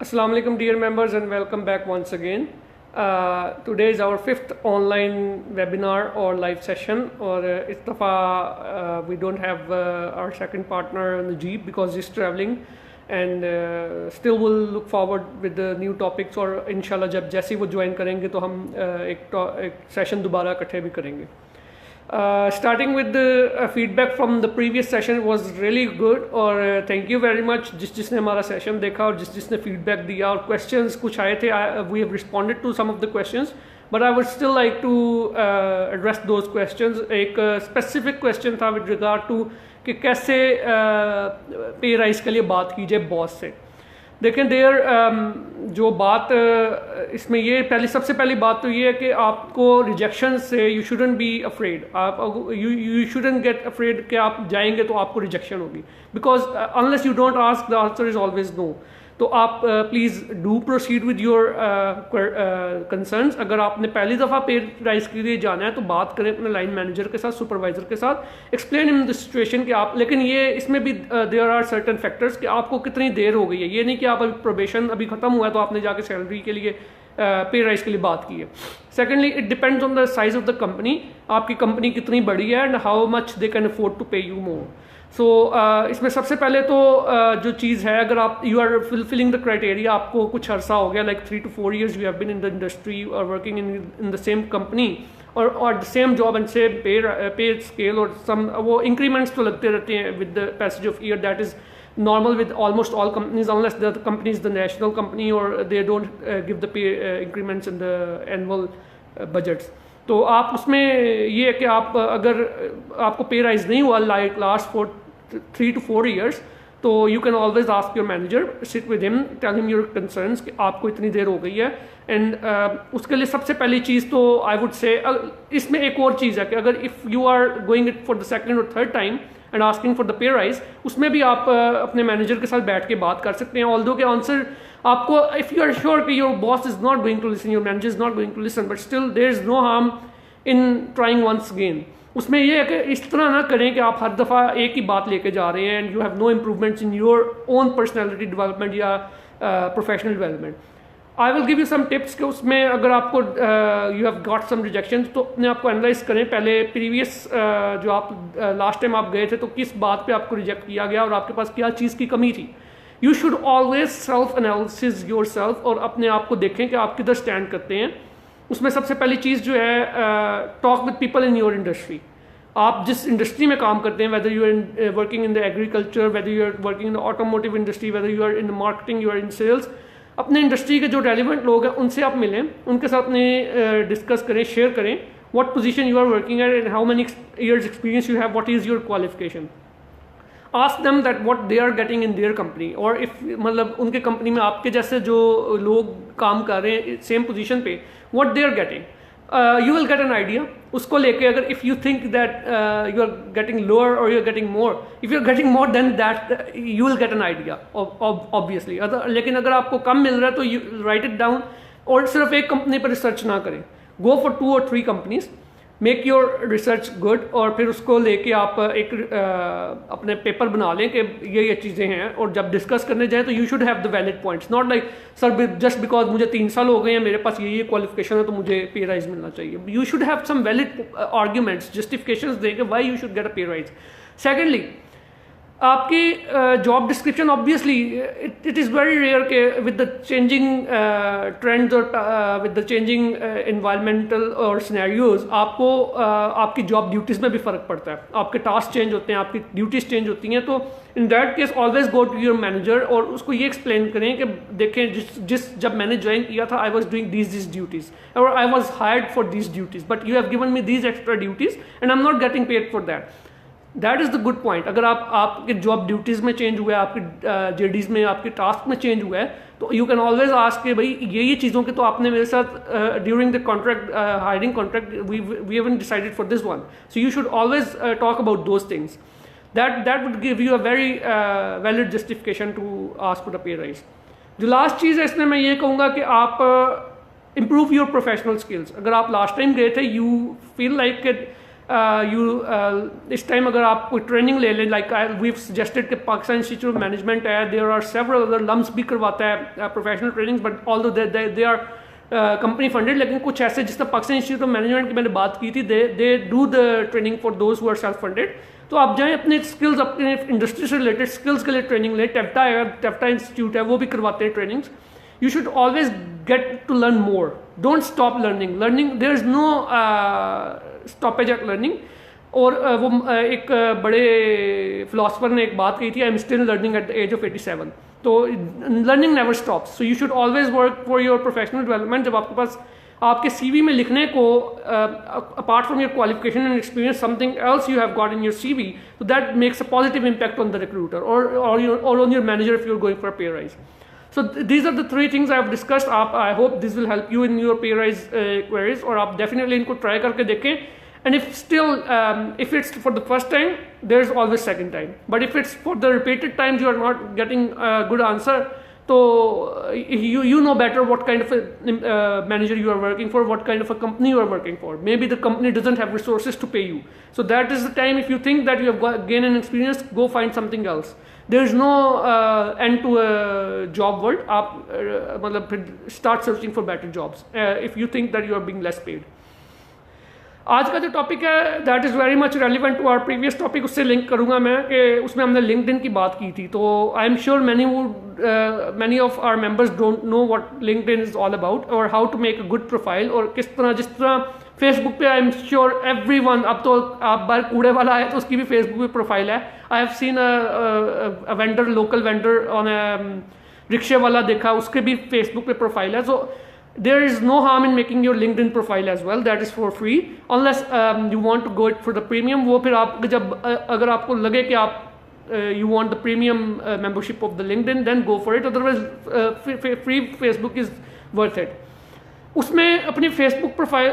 Assalamu alaikum dear members and welcome back once again. Today is our fifth online webinar or live session or we don't have our second partner Najib because he's traveling and still we'll look forward with the new topics और इंशाल्लाह जब जैसे वो join करेंगे तो हम एक session दोबारा इकट्ठे भी करेंगे. Starting with the feedback from the previous session was really good और thank you very much जिसने हमारा session देखा और जिसने feedback दिया और questions कुछ आए थे. We have responded to some of the questions but I would still like to address those questions. एक specific question था with regard to कि कैसे पे राइज के लिए बात कीजिए बॉस से. देखें देयर जो बात इसमें ये सबसे पहली बात तो ये है कि आपको रिजेक्शन से यू शुडंट बी अफ्रेड. आप यू शुडंट गेट अफ्रेड कि आप जाएंगे तो आपको रिजेक्शन होगी because unless you don't ask the answer is always no. तो आप please do proceed with your concerns. अगर आपने पहली दफ़ा पे राइज के लिए जाना है तो बात करें अपने लाइन मैनेजर के साथ, सुपरवाइजर के साथ, एक्सप्लेन इन द सिचुएशन कि आप. लेकिन ये इसमें भी देयर आर सर्टन फैक्टर्स कि आपको कितनी देर हो गई है. ये नहीं कि आप अभी प्रोबेशन अभी ख़त्म हुआ है तो आपने जाके सैलरी के लिए पे राइज के लिए बात की है. Secondly it depends on the size of the company. आपकी कंपनी कितनी बड़ी है and how much they can afford to pay you more. So इसमें सबसे पहले तो जो चीज़ है, अगर आप you are fulfilling the criteria, आपको कुछ अर्सा हो गया like 3 to 4 years you have been in the industry और working in the same company और the same job and same पे स्केल और सम वो इंक्रीमेंट्स तो लगते रहते हैं with the passage of year. That is normal with almost all companies unless the company is the national company or they don't give the pay increments in the annual budgets. तो आप उसमें ये है कि आप अगर आपको पे राइज नहीं हुआ लाइक लास्ट 3 to 4 years तो you can always ask your manager, sit with him, tell him your concerns कि आपको इतनी देर हो गई है. एंड उसके लिए सबसे पहली चीज़ तो आई वुड से इसमें एक और चीज़ है कि अगर if you are going it for the second और third time and asking for the pay raise, उसमें भी आप अपने मैनेजर के साथ बैठ के बात कर सकते हैं. ऑल्दो के आंसर आपको इफ़ यू आर श्योर कि your boss is not going to listen, your manager is not going to listen, but still there is no harm in trying once again. उसमें यह है कि इस तरह ना करें कि आप हर दफ़ा एक ही बात लेके जा रहे हैं and you have no improvements in your own personality development या professional development. I will give you some tips कि उसमें अगर आपको you have got some rejection तो अपने आप को एनालाइज करें. पहले प्रीवियस जो आप लास्ट टाइम आप गए थे तो किस बात पे आपको रिजेक्ट किया गया और आपके पास क्या चीज़ की कमी थी. You should always self analysis your self और अपने आप को देखें कि आप किधर स्टैंड करते हैं. उसमें सबसे पहली चीज़ जो है talk with people in your industry. आप जिस इंडस्ट्री में काम करते हैं, whether you are working in the agriculture, whether you are working in the automotive industry, whether you are in the marketing, you are in sales, अपने industry के जो relevant लोग हैं उनसे आप मिलें, उनके साथ अपने डिस्कस करें, शेयर करें what position you are working at and how many years experience you have, what is your qualification. Ask them that what they are getting in their company और इफ मतलब उनके कंपनी में आपके जैसे जो लोग काम कर रहे हैं सेम पोजीशन पे, what they are getting. You will get an idea. उसको लेके अगर if you think that you are getting lower or you are getting more, if you are getting more then that you will get an idea obviously. लेकिन अगर आपको कम मिल रहा है तो you write it down और सिर्फ एक कंपनी पर रिसर्च ना करें. Go for 2 or 3 companies. Make your research good और फिर उसको लेके आप एक अपने पेपर बना लें कि ये चीज़ें हैं और जब डिस्कस करने जाएं तो you should have the valid points. Not like sir just because मुझे 3 साल हो गए हैं, मेरे पास ये क्वालिफिकेशन है तो मुझे पे राइज मिलना चाहिए. You should have some valid arguments, justifications दें कि why you should get a pay rise. Secondly आपकी job description obviously it is very rare के विद द चेंजिंग ट्रेंड्स और विद द चेंजिंग इन्वायरमेंटल और scenarios आपको आपकी job duties में भी फ़र्क पड़ता है. आपके टास्क चेंज होते हैं, आपकी ड्यूटीज़ चेंज होती हैं. तो in that case always go to your manager और उसको ये एक्सप्लेन करें कि देखें जब मैंने ज्वाइन किया था I was doing these duties और I was hired for these duties but you have given me these extra duties and I am not getting paid for that. That is the good point. अगर आपके job duties में change हुआ है, आपके जेडीज़ में, आपके task में change हुआ है तो यू कैन ऑलवेज आस्क कि भाई ये चीज़ों के तो आपने मेरे साथ during the contract hiring contract we haven't decided for this one. So you should always talk about those things. That would give you a very valid justification to ask for the pay rise. जो last चीज़ है इसमें मैं ये कहूँगा कि आप improve your professional skills. अगर आप लास्ट टाइम गए थे यू फील लाइक इस टाइम अगर आप कोई ट्रेनिंग ले लें, लाइक वी सजेस्टेड कि पाकिस्तान इंस्टीट्यूट ऑफ मैनेजमेंट है, there are several other LUMS भी करवाता है professional trainings, but although they are company funded, लेकिन कुछ ऐसे जिस तरह पाकिस्तान इंस्टीट्यूट ऑफ मैनेजमेंट की मैंने बात की थी, they do the training for those who are self funded. तो आप जाएं अपने स्किल्स, अपने इंडस्ट्री से रिलेटेड स्किल्स के लिए ट्रेनिंग लें। टेप्टा है, टेप्टा इंस्टीट्यूट है, वो भी करवाते हैं trainings. You should always get to learn more, don't stop learning. There is no stoppage at learning. और वो एक बड़े फिलोसफर ने एक बात कही थी, I am still learning at the age of 87। तो learning never stops, so you should always work for your professional development. जब आपके पास आपके सीवी में लिखने को apart from your qualification and experience something else you have got in your CV, तो that makes a positive impact on the recruiter और on your manager if you are going for a pay raise. So these are the three things I have discussed. I hope this will help you in your pay rise queries, और आप definitely इनको try करके देखें। And if still, if it's for the first time, there is always second time. But if it's for the repeated times you are not getting a good answer, so you know better what kind of a manager you are working for, what kind of a company you are working for. Maybe the company doesn't have resources to pay you. So that is the time, if you think that you have gained an experience, go find something else. There is no end to a job world. आप मतलब फिर start searching for better jobs if you think that you are being less paid. आज का जो topic है that is very much relevant to our previous topic, उससे link करूंगा मैं कि उसमें हमने लिंक्डइन की बात की थी। तो I am sure many of our members don't know what LinkedIn is all about और how to make a good profile, और किस तरह, जिस तरह फेसबुक पे आई एम श्योर एवरीवन, अब तो आप बार कूड़े वाला है तो उसकी भी फेसबुक पे प्रोफाइल है। आई have seen a vendor, local vendor on रिक्शे वाला देखा, उसके भी फेसबुक पे प्रोफाइल है। सो there is no harm in making your LinkedIn profile as well, that is for free, unless you want to go it for the premium। वो फिर आप जब अगर आपको लगे कि आप you want the premium membership of the LinkedIn, then go for it, otherwise free Facebook is worth it। उसमें अपनी फेसबुक प्रोफाइल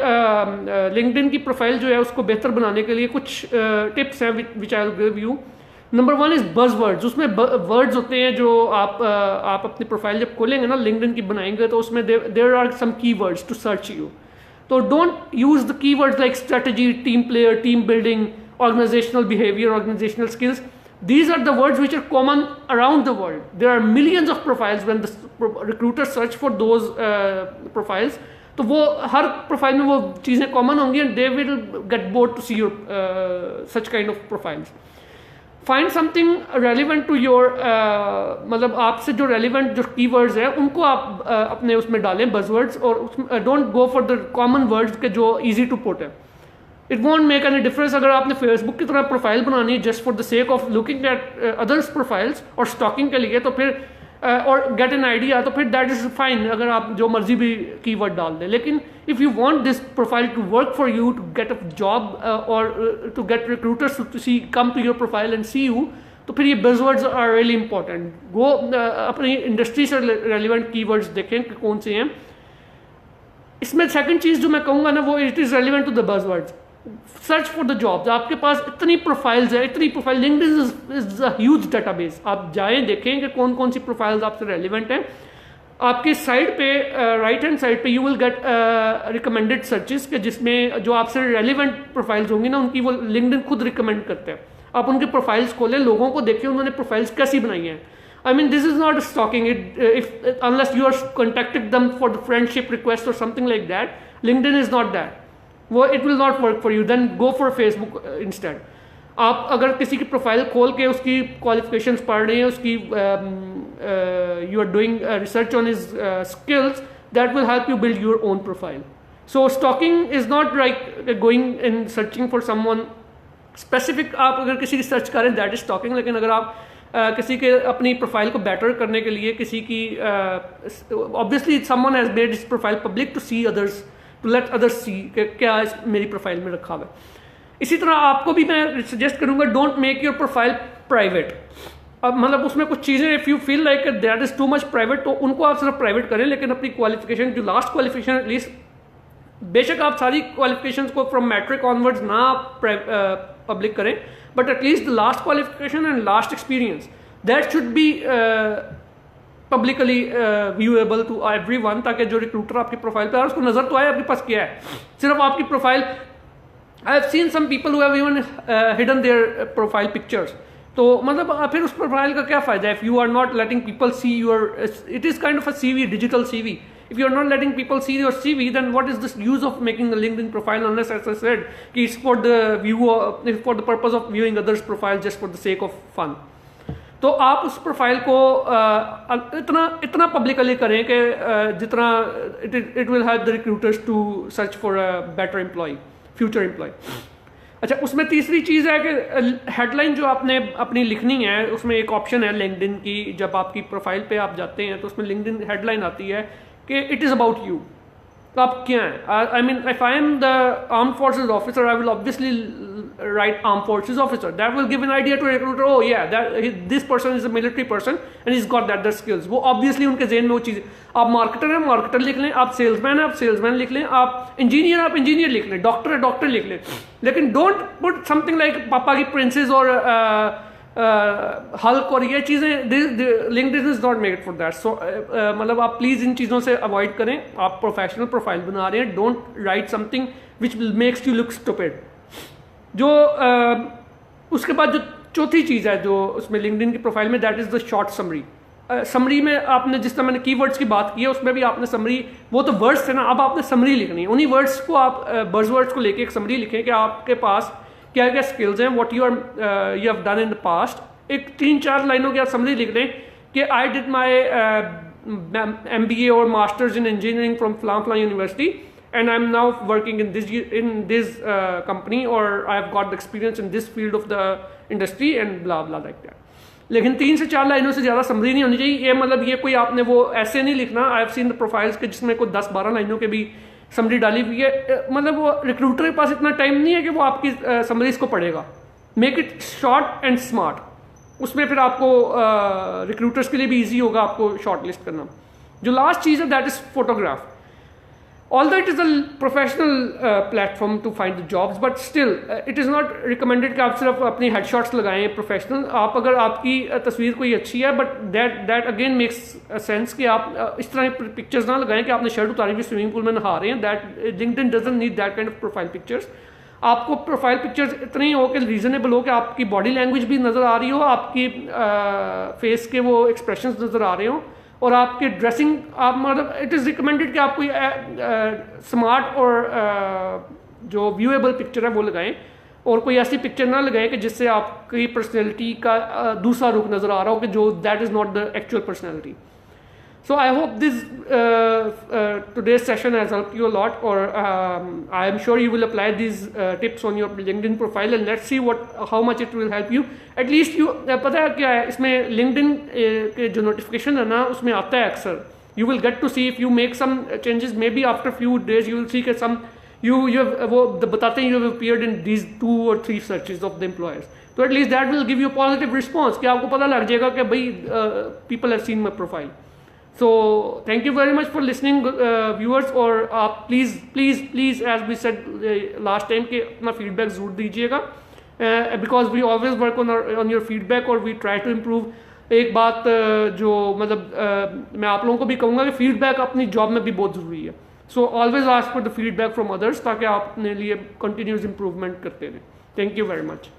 लिंक्डइन की प्रोफाइल जो है उसको बेहतर बनाने के लिए कुछ टिप्स हैं which I will give you. Number one is buzz words. उसमें वर्ड्स होते हैं जो आप अपनी प्रोफाइल जब खोलेंगे ना लिंक्डइन की बनाएंगे तो उसमें there are some keywords to search you. तो don't use the keywords like strategy, team player, team building, organizational behaviour, organizational skills. These are the words which are common around the world. There are millions of profiles. When the recruiter search for those profiles, तो वो her profile में वो चीज़ें common होंगी and they will get bored to see your such kind of profiles. Find something relevant to your मतलब आपसे जो relevant जो keywords हैं उनको आप अपने उसमें डालें buzzwords, और don't go for the common words के जो easy to put है। It won't make any difference अगर आपने फेसबुक की तरह प्रोफाइल बनानी है just for the sake of looking at others profiles और स्टॉकिंग के लिए, तो फिर और गेट एन आइडिया, तो फिर दैट इज़ फाइन अगर आप जो मर्जी भी कीवर्ड डाल दें। लेकिन if you want this profile to work for you, to get a job और to get recruiters to see come to your profile and see you, तो फिर ये बज़वर्ड्स आर रियली इंपॉर्टेंट। वो अपनी इंडस्ट्री से रेलिवेंट कीवर्ड्स देखें कि कौन से हैं। इसमें सेकेंड चीज़ जो मैं कहूँगा ना वो it is relevant to the buzzwords. Search for the jobs. आपके पास इतनी प्रोफाइल्स है, इतनी profile, LinkedIn is a huge database. आप जाएं देखें कि कौन कौन सी प्रोफाइल्स आपसे रेलिवेंट हैं। आपकी साइड पे राइट हैंड साइड पे you will get recommended searches के जिसमें जो आपसे रेलिवेंट प्रोफाइल्स होंगी ना उनकी वो लिंक्डइन खुद रिकमेंड करते हैं। आप उनकी प्रोफाइल्स खोलें, लोगों को देखें उन्होंने प्रोफाइल्स कैसी बनाई हैं। I mean, this is not stalking it. Unless you are contacted them for the friendship request or something like that, LinkedIn is not that. वो it will not work for you, then go for Facebook instead. आप अगर किसी की profile खोल के उसकी qualifications पढ़ रहे हैं, उसकी you are doing research on his skills, that will help you build your own profile. So stalking is not like going in searching for someone specific. आप अगर किसी की सर्च करें दैट इज स्टॉकिंग, लेकिन अगर आप किसी के अपनी प्रोफाइल को बेटर करने के लिए किसी की obviously someone has made his profile public to see others, to let others see क्या मेरी प्रोफाइल में रखा हुआ है। इसी तरह आपको भी मैं सजेस्ट करूंगा don't make your profile private. अब मतलब उसमें कुछ चीज़ें if you feel like that is too much private तो उनको आप सिर्फ प्राइवेट करें, लेकिन अपनी क्वालिफिकेशन जो लास्ट क्वालिफिकेशन एटलीस्ट, बेशक आप सारी क्वालिफिकेशन को फ्रॉम मैट्रिक ऑनवर्ड्स ना पब्लिक करें, but at least the last qualification and last experience that should be publicly viewable to everyone, ताकि जो रिक्रूटर आपकी प्रोफाइल पे आ रहा है उसको नजर तो आए आपके पास क्या है। सिर्फ आपकी profile I have seen some people who have even hidden their profile pictures. तो मतलब फिर उस प्रोफाइल का क्या फ़ायदा है if you are not letting people see your, it is kind of a CV, digital CV. If you are not letting people see your CV, then what is the use of making a LinkedIn profile unless, as I said, it's for the for the purpose of viewing others' profile just for the sake of fun. तो आप उस profile को इतना publicly करें कि जितना it will help the recruiters to search for a better employee, future employee. अच्छा, उसमें तीसरी चीज़ है कि हेडलाइन जो आपने अपनी लिखनी है, उसमें एक ऑप्शन है लिंक्डइन की, जब आपकी प्रोफाइल पे आप जाते हैं तो उसमें लिंक्डइन हेडलाइन आती है कि इट इज़ अबाउट यू। तो आप क्या हैं? I mean if I am the arm forces officer, I will obviously write arm forces officer. That will give an idea to recruiter, oh yeah this person is a military person and is got that the skills. वो obviously उनके जेन में वो चीज़। आप marketer हैं, marketer लिख लें, आप सेल्समैन हैं, आप सेल्समैन लिख लें, आप इंजीनियर, आप इंजीनियर लिख लें, डॉक्टर है, डॉक्टर लिख लें, लेकिन डोंट पुट समथिंग लाइक पापा की प्रिंसेस और हल्क और ये चीज़ें। LinkedIn is not made for that. So मतलब आप प्लीज़ इन चीज़ों से अवॉइड करें। आप प्रोफेशनल प्रोफाइल बना रहे हैं, don't write something which makes you look stupid. जो उसके बाद जो चौथी चीज़ है जो उसमें लिंक्डइन की प्रोफाइल में, that is the short summary. Summary में आपने जिस तरह मैंने कीवर्ड्स की बात की है, उसमें भी आपने समरी, वो तो वर्ड्स थे ना, अब आपने समरी लिखनी है। उन्हीं वर्ड्स को आप बज़वर्ड्स को लेके एक समरी लिखें कि आपके पास क्या क्या स्किल्स हैं, what you have done in the past. एक 3-4 लाइनों की आप समरी लिख लें कि आई डिड माई MBA और मास्टर्स इन इंजीनियरिंग फ्रॉम फलां फलां university and I'm now working in this company, or I have got the experience in this field of the industry and blah blah like that. लेकिन 3 से 4 लाइनों से ज़्यादा summary नहीं होनी चाहिए। ये मतलब ये कोई आपने वो ऐसे नहीं लिखना। आई हैव सीन द प्रोफाइल्स के जिसमें कोई 10-12 लाइनों के भी समरी डाली हुई है। मतलब वो रिक्रूटर के पास इतना टाइम नहीं है कि वो आपकी समरीज को पढ़ेगा। Make it short and smart. उसमें फिर आपको रिक्रूटर्स के लिए भी ईजी होगा आपको शॉर्ट लिस्ट करना। जो लास्ट चीज़ है that is photograph. Although it is a professional platform to find the jobs, but still it is not recommended कि आप सिर्फ अपनी headshots लगाएं प्रोफेशनल। आप अगर आपकी तस्वीर कोई अच्छी है, but that again makes sense कि आप इस तरह की पिक्चर्स ना लगाएं कि आपने शर्ट उतारी हुई स्विमिंग पूल में नहा रहे हैं। That LinkedIn doesn't need that kind of profile pictures। आपको प्रोफाइल पिक्चर्स इतनी हो कि रीजनेबल हो कि आपकी बॉडी लैंग्वेज भी नज़र आ रही हो, आपकी फेस के वो एक्सप्रेशंस नज़र आ रहे हो, और आपके ड्रेसिंग आप मतलब इट इज़ रिकमेंडेड कि आप कोई स्मार्ट और जो व्यूएबल पिक्चर है वो लगाएं, और कोई ऐसी पिक्चर ना लगाएं कि जिससे आपकी पर्सनैलिटी का दूसरा रुख नज़र आ रहा हो कि जो that is not the actual personality. So I hope this today's session has helped you a lot, or I am sure you will apply these tips on your LinkedIn profile, and let's see how much it will help you. At least you पता है क्या है इसमें LinkedIn के जो notification है ना उसमें आता है अक्सर। You will get to see if you make some changes, maybe after few days you will see that some you have वो बताते हैं you have appeared in these 2 or 3 searches of the employers. So at least that will give you a positive response कि आपको पता लग जाएगा कि भाई people have seen my profile. So thank you very much for listening, viewers, और आप please as we said last time कि अपना feedback ज़रूर दीजिएगा, because we always work on your feedback और we try to improve। एक बात जो मतलब मैं आप लोगों को भी कहूँगा कि feedback अपनी job में भी बहुत ज़रूरी है। So always ask for the feedback from others ताकि आप अपने लिए continuous improvement करते रहें। Thank you very much.